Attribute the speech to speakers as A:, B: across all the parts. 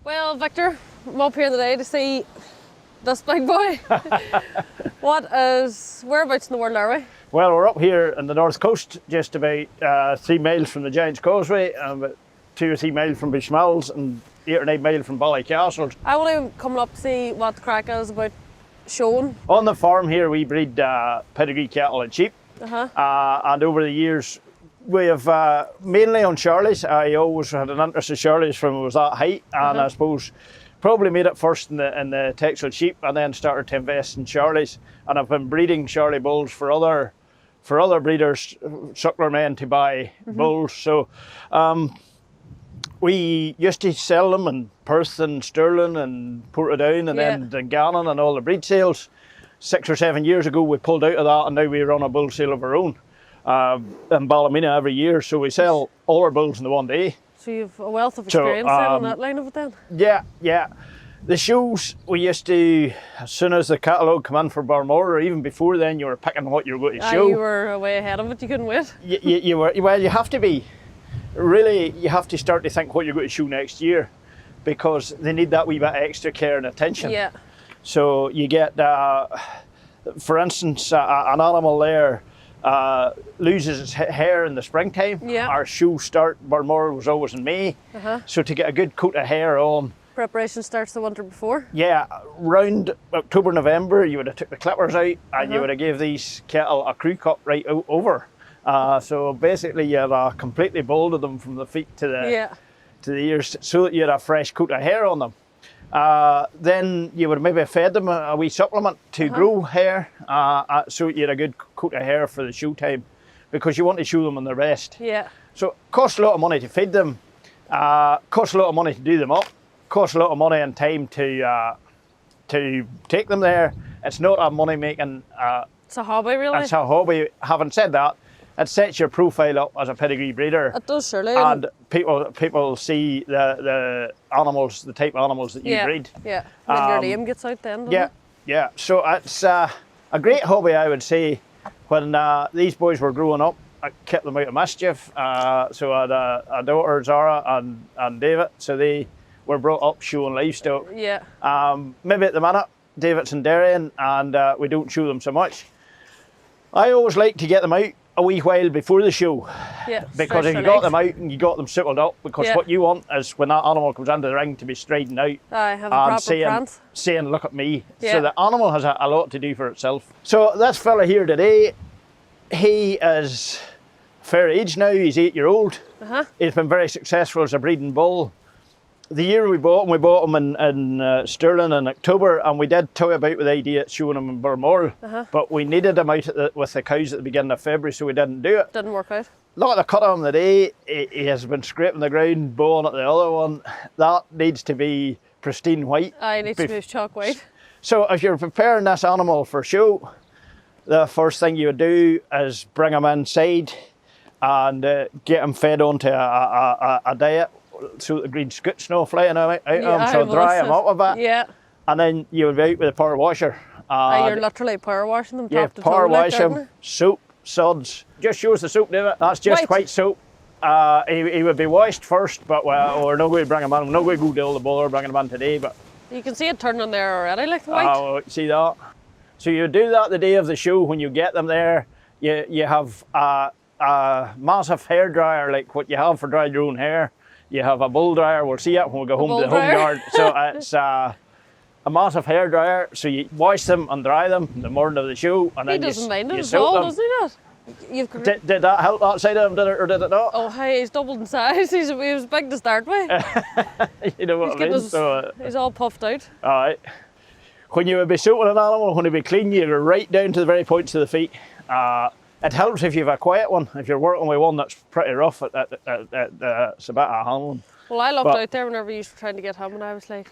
A: Well, Victor, I'm up here today to see this big boy. Whereabouts in the world are we?
B: Well, we're up here on the north coast, just about 3 miles from the Giant's Causeway, and about 2 or 3 miles from Bishmalls, and 8 or 9 miles from Ballycastle.
A: I want to come up to see what the crack is about showing.
B: On the farm here, we breed pedigree cattle and sheep, and over the years, we have mainly on Charlies. I always had an interest in Charlies from I was that height, and I suppose probably made it first in the Texel sheep, and then started to invest in Charlies. And I've been breeding Charlie bulls for other breeders, suckler men to buy bulls. So we used to sell them in Perth and Stirling and Portadown and then Dungannon and all the breed sales. 6 or 7 years ago we pulled out of that, and now we run a bull sale of our own in Ballymena every year. So we sell all our bulls in the one day.
A: So you've a wealth of experience then on that line of it then?
B: Yeah. The shows we used to, as soon as the catalogue come in for Barmore, or even before then, you were picking what you were going to show.
A: You were way ahead of it, you couldn't wait.
B: You were, well, you have to be. Really, you have to start to think what you're going to show next year, because they need that wee bit of extra care and attention.
A: Yeah.
B: So you get, for instance, an animal there loses its hair in the springtime.
A: Yeah.
B: Our show start, Barmore was always in May. So to get a good coat of hair on.
A: Preparation starts the winter before?
B: Yeah, round October, November, you would have took the clippers out, and you would have gave these cattle a crew cut right over. So basically you had completely balded them from the feet to the ears, so that you had a fresh coat of hair on them. Then you would maybe fed them a wee supplement to grow hair, so you had a good coat of hair for the show time, because you want to show them on their best.
A: Yeah.
B: So it costs a lot of money to feed them, costs a lot of money to do them up, costs a lot of money and time to take them there. It's not a money making.
A: It's a hobby, really.
B: It's a hobby. Having said that, it sets your profile up as a pedigree breeder.
A: It does, surely.
B: And people see the animals, the type of animals that you breed.
A: Yeah, when your name gets out then, doesn't it?
B: Yeah. So it's a great hobby, I would say. When these boys were growing up, I kept them out of mischief. So I had a daughter, Zara, and David. So they were brought up showing livestock.
A: Yeah.
B: Maybe at the minute, David's in dairying, and we don't show them so much. I always like to get them out a wee while before the show.
A: Yeah.
B: Because if you got them out and you got them suckled up, because what you want is when that animal comes into the ring to be striding out
A: have a proper prance.
B: saying, look at me.
A: Yeah.
B: So the animal has a lot to do for itself. So this fella here today, he is fair age now, he's 8-year-old. He's been very successful as a breeding bull. The year we bought him in Stirling in October, and we did toy about with the idea of showing him in Balmoral, but we needed him out with the cows at the beginning of February, so we didn't do it.
A: Didn't work out.
B: Look at the cut of him today. He has been scraping the ground, bowing at the other one. That needs to be pristine white.
A: It needs to be chalk white.
B: So if you're preparing this animal for show, the first thing you would do is bring him inside and get him fed onto a diet, so the green scoot snow flying out of him, so dry him up a bit. Yeah. And then you would be out with a power washer.
A: You're literally power washing them top to toe.
B: Power wash them, soap, suds. Just shows the soap, David. That's just white soap. He would be washed first, but we're not going to bring him in. We're not going to go to all the bother bringing him in today. But
A: you can see it turning there already, like the white.
B: Oh, see that? So you do that the day of the show. When you get them there, you have a massive hair dryer, like what you have for drying your own hair. You have a bull dryer. We'll see it when we go home to the home yard. So it's a massive hair dryer. So you wash them and dry them the morning of the show, and then
A: he doesn't mind it
B: at
A: all, doesn't he? Not.
B: Did that help that side of him, or did it not?
A: Oh, hey, he's doubled in size. He was big to start with.
B: You know what I mean?
A: He's all puffed out.
B: All right. When you would be soaping an animal, when it would be clean, you go right down to the very points of the feet. It helps if you have a quiet one. If you're working with one that's pretty rough, it's a bit of handling.
A: Well, I looked out there whenever you were trying to get him, and I was like,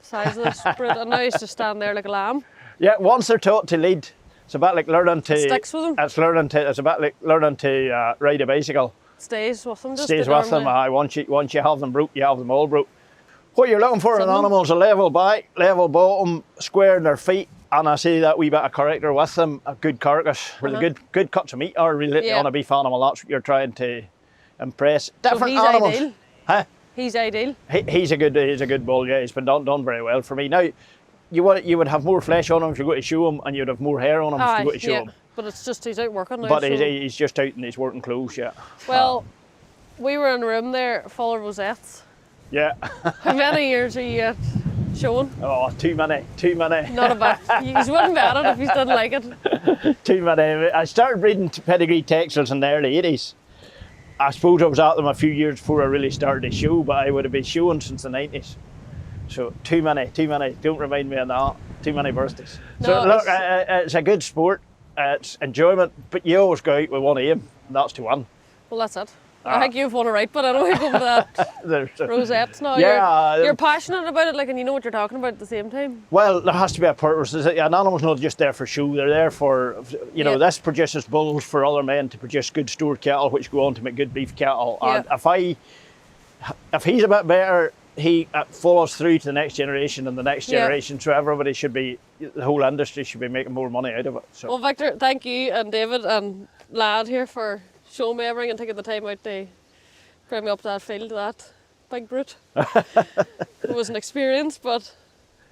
A: the size of this brute, and now he's just standing there like a lamb.
B: Yeah, once they're taught to lead, it's a bit like learning to. It
A: sticks with them.
B: It's a bit like learning to ride a bicycle.
A: Stays with them.
B: Stays with them. Once you have them broke, you have them all broke. What you're looking for in an animal is a level back, level bottom, square in their feet, and I see that wee bit of character with them, a good carcass, really good cuts of meat are really on a beef animal. That's what you're trying to impress. Different
A: so he's
B: animals.
A: Ideal.
B: Huh?
A: He's ideal.
B: He's a good bull. Yeah, he's been done very well for me. Now, you would have more flesh on him if you go to show him, and you'd have more hair on him if you go to show him.
A: But it's just he's out working now.
B: But he's just out and he's working close. Yeah.
A: Well, we were in a room there full of rosettes.
B: Yeah.
A: How many years are you at showing?
B: Oh, too many.
A: Not a bad. You wouldn't bet it if you didn't like it.
B: Too many. I started breeding pedigree Texels in the early 80s. I suppose I was at them a few years before I really started to show, but I would have been showing since the 90s. So too many. Don't remind me of that. Too many birthdays.
A: No,
B: so look, it's a good sport. It's enjoyment, but you always go out with one aim, and that's to win.
A: Well, that's it. I think you've won it right, but anyway, go with that. Rosettes now.
B: Yeah,
A: you're passionate about it, like, and you know what you're talking about at the same time.
B: Well, there has to be a purpose. An animal's not just there for show. They're there for, this produces bulls for other men to produce good stored cattle, which go on to make good beef cattle. And if he's a bit better, he follows through to the next generation and the next generation. So everybody should be, the whole industry should be making more money out of it. So.
A: Well, Victor, thank you and David and Lad here for showing me everything and taking the time out to bring me up to that field, that big brute. It was an experience, but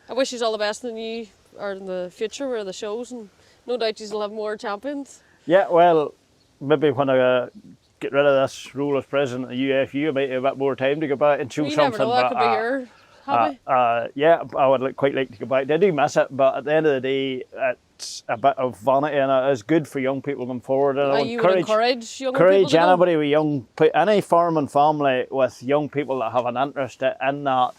A: I wish you all the best in the future where the shows, and no doubt you'll have more champions.
B: Yeah, well, maybe when I get rid of this role as president of the UFU, I might have a bit more time to go back and show something.
A: Never know, that could be your hobby.
B: Yeah, I would quite like to go back. I do miss it, but at the end of the day, it's a bit of vanity, and it is good for young people going forward. And
A: you would encourage young people to go?
B: Anybody with any farming family with young people that have an interest in that,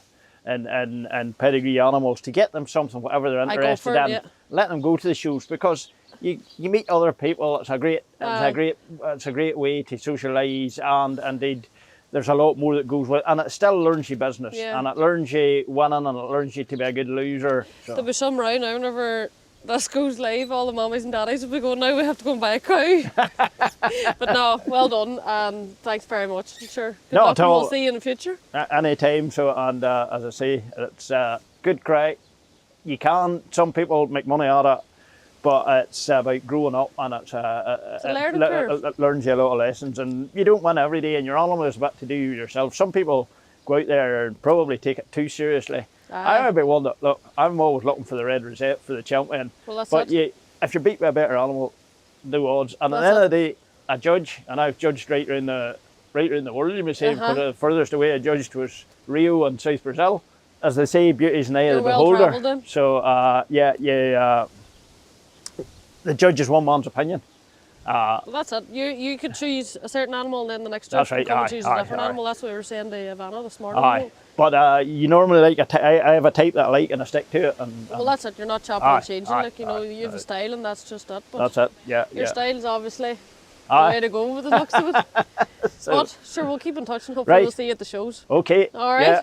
B: and pedigree animals, to get them something, whatever they're interested in. Let them go to the shows, because you meet other people. It's a great way to socialise, and indeed there's a lot more that goes with it, and it still learns you business, and it learns you winning, and it learns you to be a good loser. So.
A: There'll be some round now whenever this goes live, all the mummies and daddies will be going, now we have to go and buy a cow. But no, well done, and thanks very much. I'm sure. Good luck, and we'll see you in the future.
B: Any time. So, and as I say, it's good crack. Some people make money out of it, but it's about growing up, and it learns you a lot of lessons, and you don't win every day, and your animal is a bit to do yourself. Some people go out there and probably take it too seriously. I would be one that, look, I'm always looking for the red rosette for the champion. Well, that's but if you're beat by a better animal, no odds. And at the end of the day, I judge, and I've judged right around the world, you may say, because the furthest away I judged was Rio and South Brazil. As they say, beauty's in the eye of the beholder. So, the judge is one man's opinion.
A: Well, that's it. You could choose a certain animal, and then the next judge could come and choose a different animal. That's what we were saying to Ivana this morning.
B: But you normally I have a type that I like, and I stick to it.
A: Well, that's it. You're not chopping and changing. You have a style, and that's just it. But
B: that's it. Yeah.
A: Your style's obviously the way to go with the looks of it. But sure, we'll keep in touch, and hopefully we'll see you at the shows.
B: Okay.
A: All right.
B: Yeah.